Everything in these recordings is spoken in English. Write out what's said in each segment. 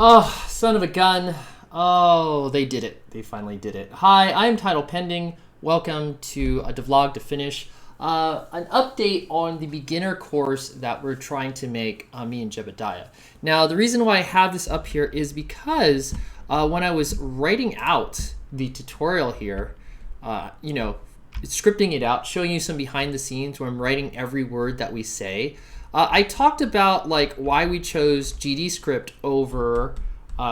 Oh, son of a gun. Oh, they did it. They finally did it. Hi, I'm Title Pending. Welcome to a devlog to finish. An update on the beginner course that we're trying to make, me and Jebediah. Now, the reason why I have this up here is because when I was writing out the tutorial here, scripting it out, showing you some behind the scenes where I'm writing every word that we say, I talked about like why we chose GDScript over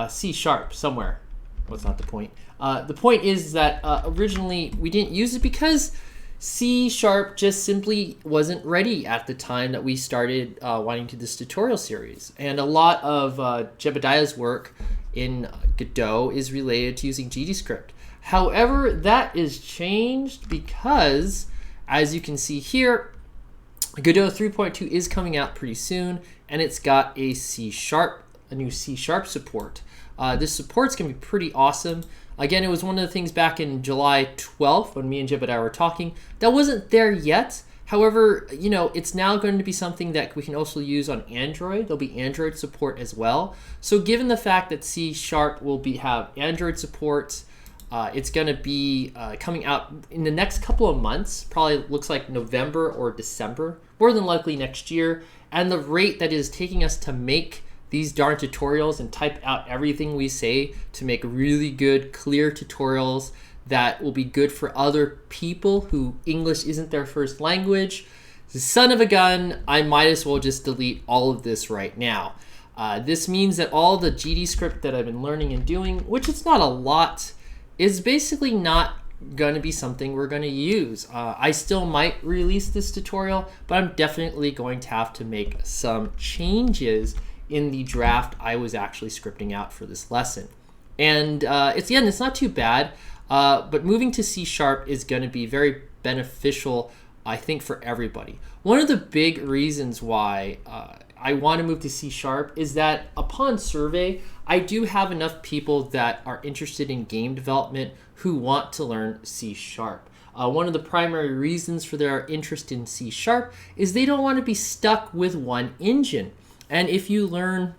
C# somewhere. Well, that's not the point. The point is that originally we didn't use it because C# just simply wasn't ready at the time that we started wanting to do this tutorial series. And a lot of Jebediah's work in Godot is related to using GDScript. However, that is changed because, as you can see here, Godot 3.2 is coming out pretty soon, and it's got a new C# support. This support's gonna be pretty awesome. Again, it was one of the things back in July 12th when me and Jebediah were talking that wasn't there yet. However, it's now going to be something that we can also use on Android. There'll be Android support as well. So given the fact that C# will have Android support, it's going to be coming out in the next couple of months, probably looks like November or December, more than likely next year. And the rate that it is taking us to make these darn tutorials and type out everything we say to make really good, clear tutorials that will be good for other people who English isn't their first language. Son of a gun, I might as well just delete all of this right now. This means that all the GDScript that I've been learning and doing, which it's not a lot, is basically not going to be something we're going to use. I still might release this tutorial, but I'm definitely going to have to make some changes in the draft I was actually scripting out for this lesson. And it's not too bad, but moving to C# is going to be very beneficial, I think, for everybody. One of the big reasons why I want to move to C# is that upon survey, I do have enough people that are interested in game development who want to learn C#. One of the primary reasons for their interest in C# is they don't want to be stuck with one engine. And if you learn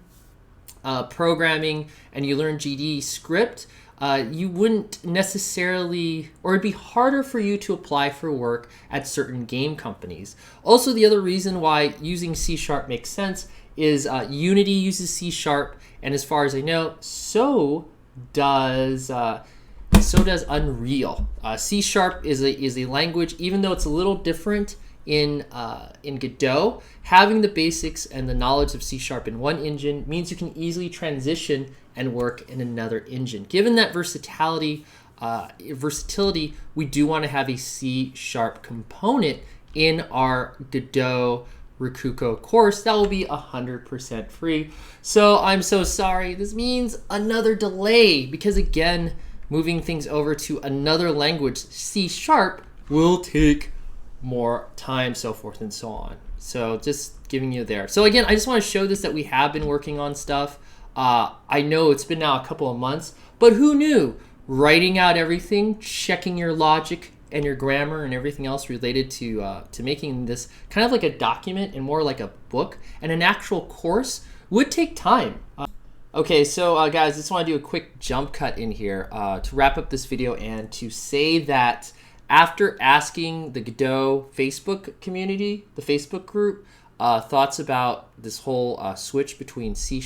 programming and you learn GDScript, you wouldn't necessarily, or it'd be harder for you to apply for work at certain game companies. Also, the other reason why using C# makes sense is Unity uses C#, and as far as I know, so does Unreal. C# is a language, even though it's a little different in Godot, having the basics and the knowledge of C# in one engine means you can easily transition and work in another engine. Given that versatility, we do want to have a C# component in our Godot Rakugo course that will be 100% free. So I'm so sorry. This means another delay because, again, moving things over to another language, C# will take more time, so forth and so on. So just giving you there. So again, I just want to show this that we have been working on stuff. I know it's been now a couple of months, but who knew? Writing out everything, checking your logic and your grammar and everything else related to making this kind of like a document and more like a book and an actual course would take time. Okay, so guys, I just want to do a quick jump cut in here to wrap up this video and to say that after asking the Godot Facebook community, the Facebook group, thoughts about this whole switch between C#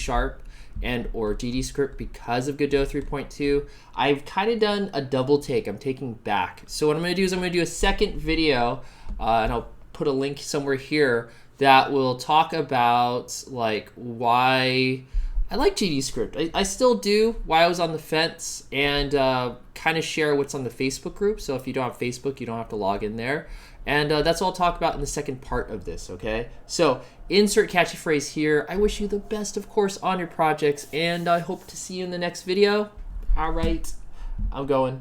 and or GDScript because of Godot 3.2, I've kind of done a double take. I'm taking back. So what I'm going to do is I'm going to do a second video, and I'll put a link somewhere here that will talk about like why I like GDScript. I still do, why I was on the fence, and kind of share what's on the Facebook group. So if you don't have Facebook, you don't have to log in there. And that's what I'll talk about in the second part of this, okay? So insert catchy phrase here. I wish you the best, of course, on your projects, and I hope to see you in the next video. All right, I'm going.